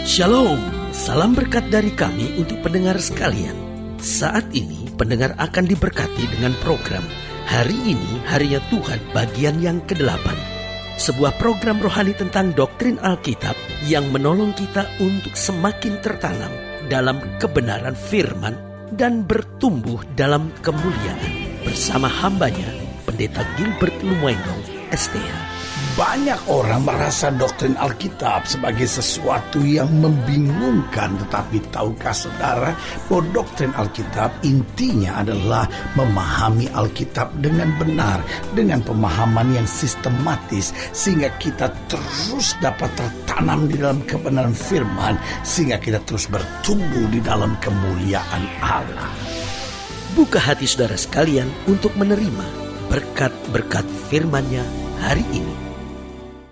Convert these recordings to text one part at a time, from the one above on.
Shalom, salam berkat dari kami untuk pendengar sekalian. Saat ini pendengar akan diberkati dengan program Hari Ini Harinya Tuhan bagian yang ke-8. Sebuah program rohani tentang doktrin Alkitab yang menolong kita untuk semakin tertanam dalam kebenaran firman dan bertumbuh dalam kemuliaan. Bersama hambanya, Pendeta Gilbert Lumwendong, STH. Banyak orang merasa doktrin Alkitab sebagai sesuatu yang membingungkan. Tetapi tahukah saudara bahwa doktrin Alkitab intinya adalah memahami Alkitab dengan benar, dengan pemahaman yang sistematis, sehingga kita terus dapat tertanam di dalam kebenaran firman, sehingga kita terus bertumbuh di dalam kemuliaan Allah. Buka hati saudara sekalian untuk menerima berkat-berkat firman-Nya hari ini.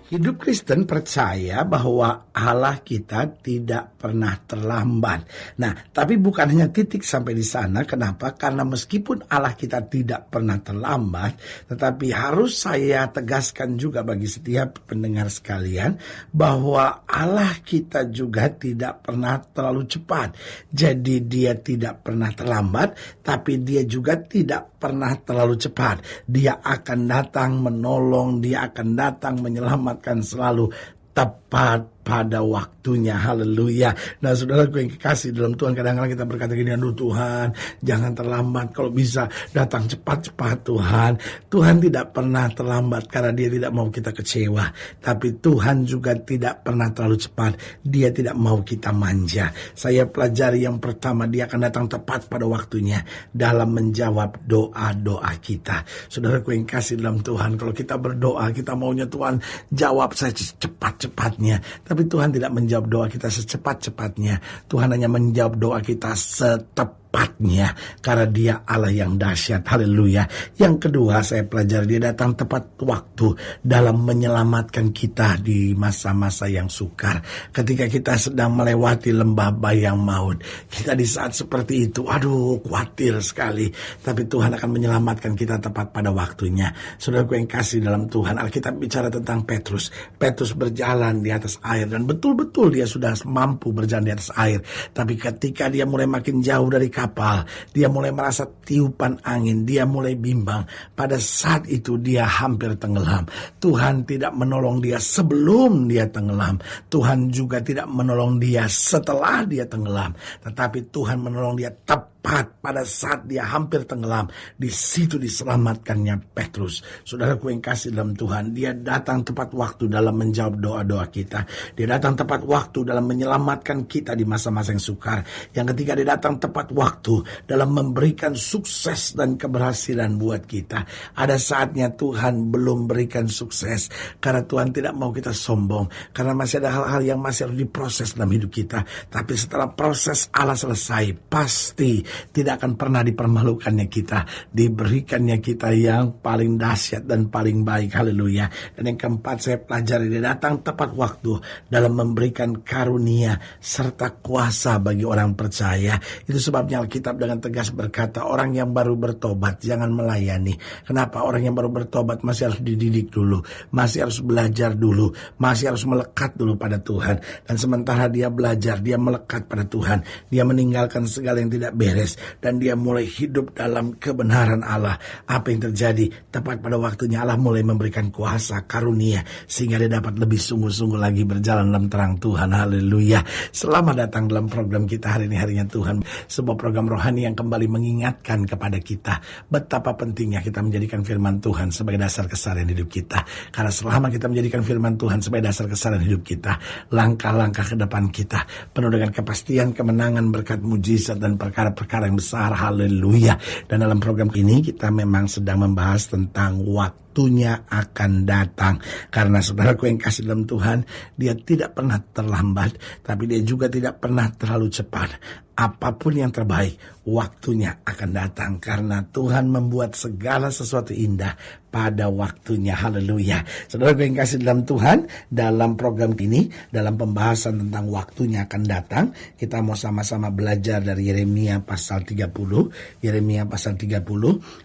Hidup Kristen percaya bahwa Allah kita tidak pernah terlambat. Nah, tapi bukan hanya titik sampai di sana. Kenapa? Karena meskipun Allah kita tidak pernah terlambat, tetapi harus saya tegaskan juga bagi setiap pendengar sekalian bahwa Allah kita juga tidak pernah terlalu cepat. Jadi dia tidak pernah terlambat, tapi dia juga tidak pernah terlalu cepat. Dia akan datang menolong, dia akan datang menyelamatkan selalu tepat pada waktunya. Haleluya. Nah, saudaraku yang kekasih dalam Tuhan, kadang-kadang kita berkata gini, aduh Tuhan, jangan terlambat, kalau bisa datang cepat-cepat Tuhan. Tuhan tidak pernah terlambat karena dia tidak mau kita kecewa. Tapi Tuhan juga tidak pernah terlalu cepat. Dia tidak mau kita manja. Saya pelajari yang pertama, dia akan datang tepat pada waktunya dalam menjawab doa-doa kita. Saudaraku yang kasih dalam Tuhan, kalau kita berdoa, kita maunya Tuhan jawab saya cepat-cepatnya. Tapi Tuhan tidak menjawab doa kita secepat-cepatnya. Tuhan hanya menjawab doa kita setepatnya, karena dia Allah yang dahsyat. Haleluya. Yang kedua saya pelajari, dia datang tepat waktu dalam menyelamatkan kita di masa-masa yang sukar. Ketika kita sedang melewati lembah bayang maut, kita di saat seperti itu, aduh khawatir sekali. Tapi Tuhan akan menyelamatkan kita tepat pada waktunya. Saudaraku yang kasih dalam Tuhan, Alkitab bicara tentang Petrus. Petrus berjalan di atas air, dan betul-betul dia sudah mampu berjalan di atas air. Tapi ketika dia mulai makin jauh dari kapal, dia mulai merasa tiupan angin, dia mulai bimbang. Pada saat itu dia hampir tenggelam. Tuhan tidak menolong dia sebelum dia tenggelam. Tuhan juga tidak menolong dia setelah dia tenggelam. Tetapi Tuhan menolong dia tepat pada saat dia hampir tenggelam. Di situ diselamatkannya Petrus. Saudaraku yang kasih dalam Tuhan, dia datang tepat waktu dalam menjawab doa-doa kita. Dia datang tepat waktu dalam menyelamatkan kita di masa-masa yang sukar. Yang ketiga, dia datang tepat waktu dalam memberikan sukses dan keberhasilan buat kita. Ada saatnya Tuhan belum berikan sukses karena Tuhan tidak mau kita sombong, karena masih ada hal-hal yang masih harus diproses dalam hidup kita. Tapi setelah proses Allah selesai, pasti tidak akan pernah dipermalukannya kita, diberikannya kita yang paling dahsyat dan paling baik. Haleluya. Dan yang keempat saya pelajari, dia datang tepat waktu dalam memberikan karunia serta kuasa bagi orang percaya. Itu sebabnya Alkitab dengan tegas berkata, orang yang baru bertobat jangan melayani. Kenapa? Orang yang baru bertobat masih harus dididik dulu, masih harus belajar dulu, masih harus melekat dulu pada Tuhan. Dan sementara dia belajar, dia melekat pada Tuhan, dia meninggalkan segala yang tidak beres, dan dia mulai hidup dalam kebenaran Allah. Apa yang terjadi? Tepat pada waktunya Allah mulai memberikan kuasa, karunia, sehingga dia dapat lebih sungguh-sungguh lagi berjalan dalam terang Tuhan. Haleluya. Selamat datang dalam program kita hari ini, Harinya Tuhan. Sebuah program rohani yang kembali mengingatkan kepada kita betapa pentingnya kita menjadikan firman Tuhan sebagai dasar keseharian hidup kita. Karena selama kita menjadikan firman Tuhan sebagai dasar keseharian hidup kita, langkah-langkah ke depan kita penuh dengan kepastian, kemenangan, berkat mujizat dan perkara-perkara yang besar. Haleluya. Dan dalam program ini kita memang sedang membahas tentang waktunya akan datang. Karena saudaraku yang kasih dalam Tuhan, dia tidak pernah terlambat, tapi dia juga tidak pernah terlalu cepat. Apapun yang terbaik, waktunya akan datang, karena Tuhan membuat segala sesuatu indah pada waktunya. Haleluya. Saudara yang kasih dalam Tuhan, dalam program ini, dalam pembahasan tentang waktunya akan datang, kita mau sama-sama belajar dari Yeremia pasal 30. Yeremia pasal 30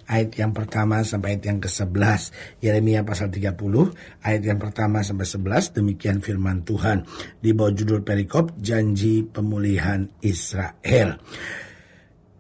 ayat yang pertama sampai ayat yang ke-11. Yeremia pasal 30 ayat yang pertama sampai 11, demikian firman Tuhan di bawah judul perikop janji pemulihan Israel.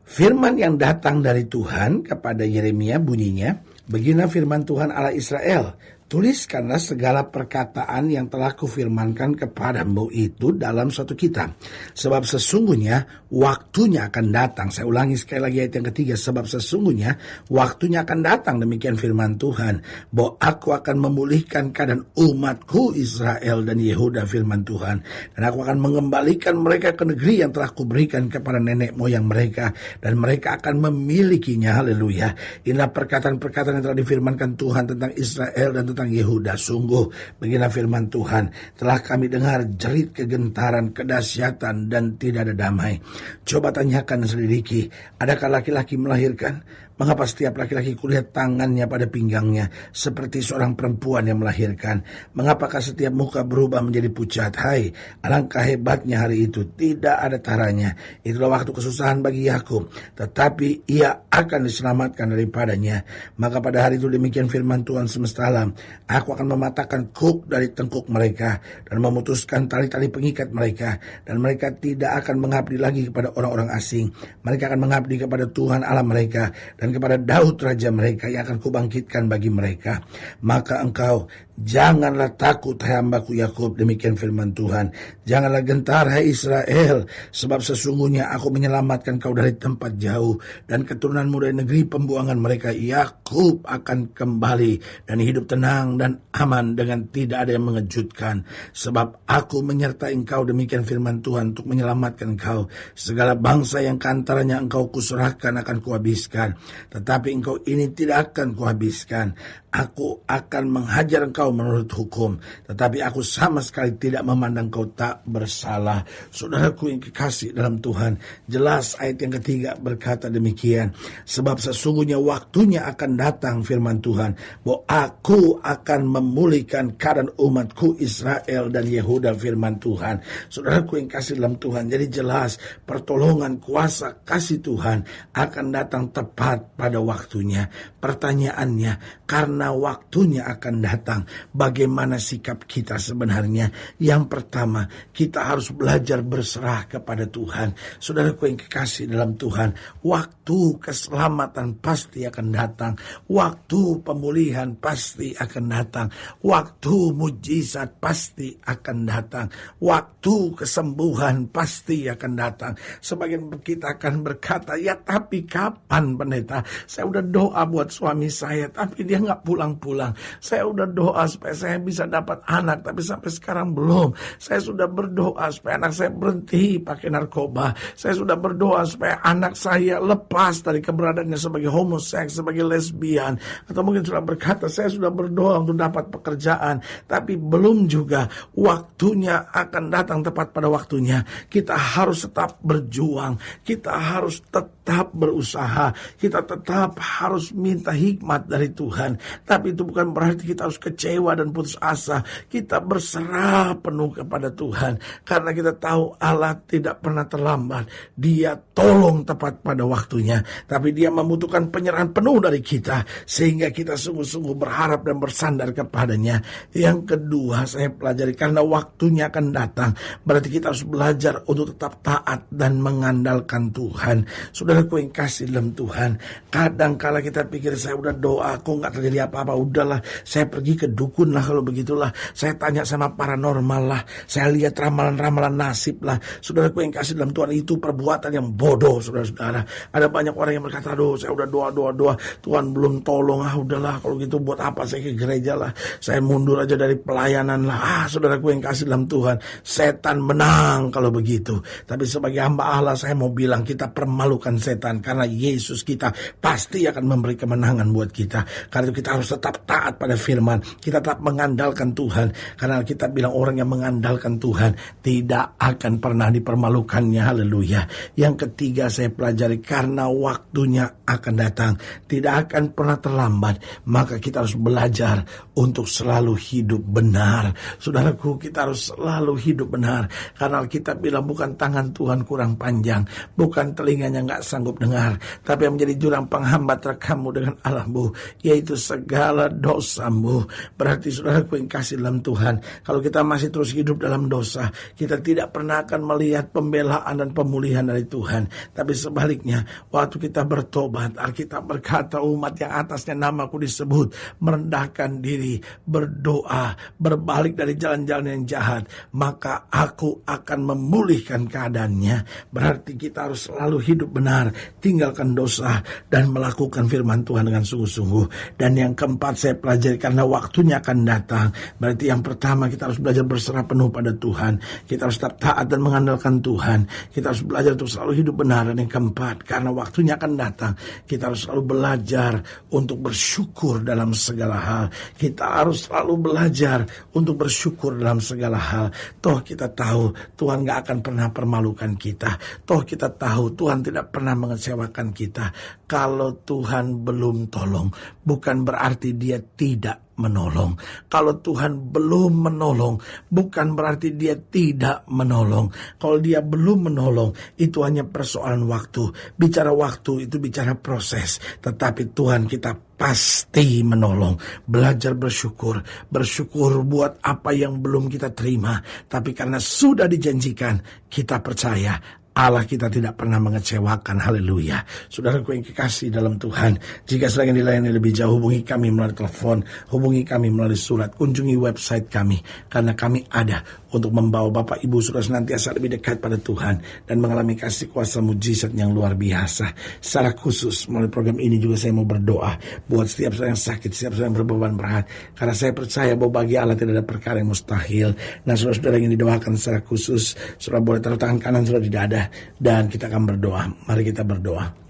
Firman yang datang dari Tuhan kepada Yeremia bunyinya, beginilah firman Tuhan Allah Israel, tuliskanlah segala perkataan yang telah kufirmankan kepadamu itu dalam suatu kitab. Sebab sesungguhnya waktunya akan datang. Saya ulangi sekali lagi ayat yang ketiga. Sebab sesungguhnya waktunya akan datang, demikian firman Tuhan, bahwa aku akan memulihkan keadaan umatku Israel dan Yehuda, firman Tuhan. Dan aku akan mengembalikan mereka ke negeri yang telah kuberikan kepada nenek moyang mereka. Dan mereka akan memilikinya. Haleluya. Inilah perkataan-perkataan yang telah difirmankan Tuhan tentang Israel dan tentang Yehuda. Sungguh beginilah firman Tuhan, telah kami dengar jerit kegentaran, kedahsyatan, dan tidak ada damai. Coba tanyakan dan selidiki, adakah laki-laki melahirkan? Mengapa setiap laki-laki kulihat tangannya pada pinggangnya seperti seorang perempuan yang melahirkan? Mengapakah setiap muka berubah menjadi pucat? Hai, alangkah hebatnya hari itu, tidak ada taranya. Itulah waktu kesusahan bagi Yakub, tetapi ia akan diselamatkan daripadanya. Maka pada hari itu demikian firman Tuhan semesta alam, aku akan mematahkan kuk dari tengkuk mereka dan memutuskan tali-tali pengikat mereka, dan mereka tidak akan mengabdi lagi kepada orang-orang asing. Mereka akan mengabdi kepada Tuhan Allah mereka dan kepada Daud raja mereka yang akan kubangkitkan bagi mereka. Maka engkau janganlah takut, hai hambaku Yakub, demikian firman Tuhan. Janganlah gentar, hai Israel, sebab sesungguhnya aku menyelamatkan kau dari tempat jauh, dan keturunanmu dari negeri pembuangan mereka. Yakub akan kembali dan hidup tenang dan aman dengan tidak ada yang mengejutkan. Sebab aku menyertai engkau, demikian firman Tuhan, untuk menyelamatkan engkau. Segala bangsa yang keantaranya engkau kuserahkan akan kuhabiskan, tetapi engkau ini tidak akan kuhabiskan. Aku akan menghajar engkau menurut hukum, tetapi aku sama sekali tidak memandang kau tak bersalah. Saudaraku yang kekasih dalam Tuhan, jelas ayat yang ketiga berkata demikian, sebab sesungguhnya waktunya akan datang, firman Tuhan, bahwa aku akan memulihkan keadaan umatku Israel dan Yehuda, firman Tuhan. Saudaraku yang kasih dalam Tuhan, jadi jelas pertolongan, kuasa, kasih Tuhan akan datang tepat pada waktunya. Pertanyaannya, karena waktunya akan datang, bagaimana sikap kita sebenarnya? Yang pertama, kita harus belajar berserah kepada Tuhan. Saudaraku yang kekasih dalam Tuhan, waktu keselamatan pasti akan datang, waktu pemulihan pasti akan datang, waktu mujizat pasti akan datang, waktu kesembuhan pasti akan datang. Sebagian kita akan berkata, ya tapi kapan pendeta? Saya udah doa buat suami saya, tapi dia nggak pulang-pulang. Saya udah doa supaya saya bisa dapat anak, tapi sampai sekarang belum. Saya sudah berdoa supaya anak saya berhenti pakai narkoba. Saya sudah berdoa supaya anak saya lepas dari keberadaannya sebagai homoseks, sebagai lesbian. Atau mungkin sudah berkata, saya sudah berdoa untuk dapat pekerjaan, tapi belum juga. Waktunya akan datang tepat pada waktunya. Kita harus tetap berjuang. Kita harus tetap berusaha. Kita tetap harus minta hikmat dari Tuhan. Tapi itu bukan berarti kita harus kecewa dan putus asa. Kita berserah penuh kepada Tuhan, karena kita tahu Allah tidak pernah terlambat. Dia tolong tepat pada waktunya, tapi Dia membutuhkan penyerahan penuh dari kita, sehingga kita sungguh-sungguh berharap dan bersandar kepadanya. Yang kedua, saya pelajari, karena waktunya akan datang, berarti kita harus belajar untuk tetap taat dan mengandalkan Tuhan. Saudaraku yang kasih dalam Tuhan, kadang kala kita pikir, saya udah doa kok nggak terjadi apa-apa, udahlah saya pergi ke dukun lah, kalau begitulah saya tanya sama paranormal lah, saya lihat ramalan-ramalan nasib lah. Saudaraku yang kasih dalam Tuhan, itu perbuatan yang bodoh, saudara-saudara. Ada banyak orang yang berkata, aduh saya udah doa, Tuhan belum tolong, udahlah kalau gitu buat apa saya ke gereja lah, saya mundur aja dari pelayanan lah. Saudaraku yang kasih dalam Tuhan, setan menang kalau begitu. Tapi sebagai hamba Allah, saya mau bilang, kita permalukan setan, karena Yesus kita pasti akan memberi kemenangan buat kita. Karena itu kita harus tetap taat pada firman, kita tetap mengandalkan Tuhan, karena kita bilang orang yang mengandalkan Tuhan tidak akan pernah dipermalukannya. Haleluya. Yang ketiga, saya pelajari, karena waktunya akan datang, tidak akan pernah terlambat, maka kita harus belajar untuk selalu hidup benar. Saudaraku, kita harus selalu hidup benar, karena kita bilang bukan tangan Tuhan kurang panjang, bukan telinganya nggak sanggup dengar, tapi yang menjadi jurang penghambat kamu dengan Allahmu, yaitu segala dosamu. Berarti saudaraku yang kasih dalam Tuhan, kalau kita masih terus hidup dalam dosa, kita tidak pernah akan melihat pembelaan dan pemulihan dari Tuhan. Tapi sebaliknya, waktu kita bertobat, Alkitab berkata umat yang atasnya namaku disebut, merendahkan diri, berdoa, berbalik dari jalan-jalan yang jahat, maka aku akan memulihkan keadaannya. Berarti kita harus selalu hidup benar, tinggalkan dosa, dan melakukan firman Tuhan dengan sungguh-sungguh. Dan yang keempat saya pelajari, karena waktunya akan datang. Berarti yang pertama, kita harus belajar berserah penuh pada Tuhan. Kita harus tetap taat dan mengandalkan Tuhan. Kita harus belajar untuk selalu hidup benar. Dan yang keempat, karena waktunya akan datang, kita harus selalu belajar untuk bersyukur dalam segala hal. Kita harus selalu belajar untuk bersyukur dalam segala hal. Toh kita tahu Tuhan gak akan pernah permalukan kita. Toh kita tahu Tuhan tidak pernah mengecewakan kita. Kalau Tuhan belum tolong, bukan berarti Dia tidak menolong. Kalau Tuhan belum menolong, bukan berarti Dia tidak menolong. Kalau Dia belum menolong, itu hanya persoalan waktu. Bicara waktu itu bicara proses. Tetapi Tuhan kita pasti menolong. Belajar bersyukur. Bersyukur buat apa yang belum kita terima. Tapi karena sudah dijanjikan, kita percaya Allah kita tidak pernah mengecewakan. Haleluya. Saudaraku yang kekasih dalam Tuhan, jika sedang dilayani lebih jauh, hubungi kami melalui telepon, hubungi kami melalui surat, kunjungi website kami, karena kami ada untuk membawa Bapak Ibu Saudara senantiasa lebih dekat pada Tuhan dan mengalami kasih kuasa mujizat yang luar biasa. Secara khusus melalui program ini juga saya mau berdoa buat setiap saudara yang sakit, setiap saudara yang berbeban berat, karena saya percaya bahwa bagi Allah tidak ada perkara yang mustahil. Nah, saudara-saudara yang didoakan secara khusus, saudara boleh taruh tangan kanan saudara di dada, dan kita akan berdoa. Mari kita berdoa.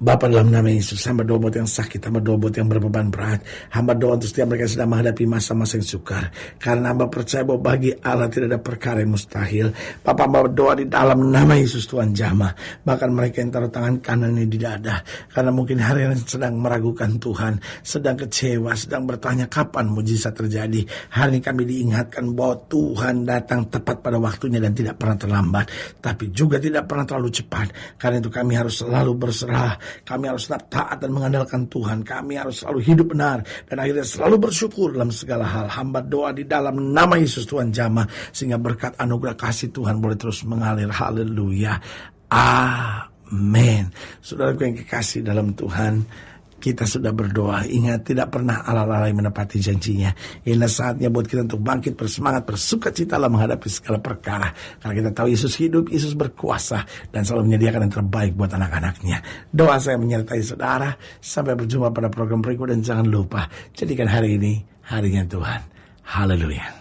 Bapa, dalam nama Yesus, hamba doa buat yang sakit, hamba doa buat yang berbeban berat, hamba doa untuk setiap mereka yang sedang menghadapi masa-masa yang sukar, karena hamba percaya bahwa bagi Allah tidak ada perkara yang mustahil. Bapa, hamba doa di dalam nama Yesus, Tuhan jamah bahkan mereka yang taruh tangan kanannya di dada, karena mungkin hari ini sedang meragukan Tuhan, sedang kecewa, sedang bertanya kapan mujizat terjadi. Hari ini kami diingatkan bahwa Tuhan datang tepat pada waktunya dan tidak pernah terlambat, tapi juga tidak pernah terlalu cepat. Karena itu kami harus selalu berserah, kami harus tetap taat dan mengandalkan Tuhan. Kami harus selalu hidup benar dan akhirnya selalu bersyukur dalam segala hal. Hamba doa di dalam nama Yesus, Tuhan jamah, sehingga berkat anugerah kasih Tuhan boleh terus mengalir. Haleluya. Amin. Saudaraku yang kekasih dalam Tuhan, kita sudah berdoa. Ingat, tidak pernah Allah lalai menepati janjinya. Inilah saatnya buat kita untuk bangkit, bersemangat, bersukacita dalam menghadapi segala perkara. Karena kita tahu Yesus hidup, Yesus berkuasa, dan selalu menyediakan yang terbaik buat anak-anaknya. Doa saya menyertai saudara. Sampai berjumpa pada program berikut, dan jangan lupa, jadikan hari ini harinya Tuhan. Haleluya.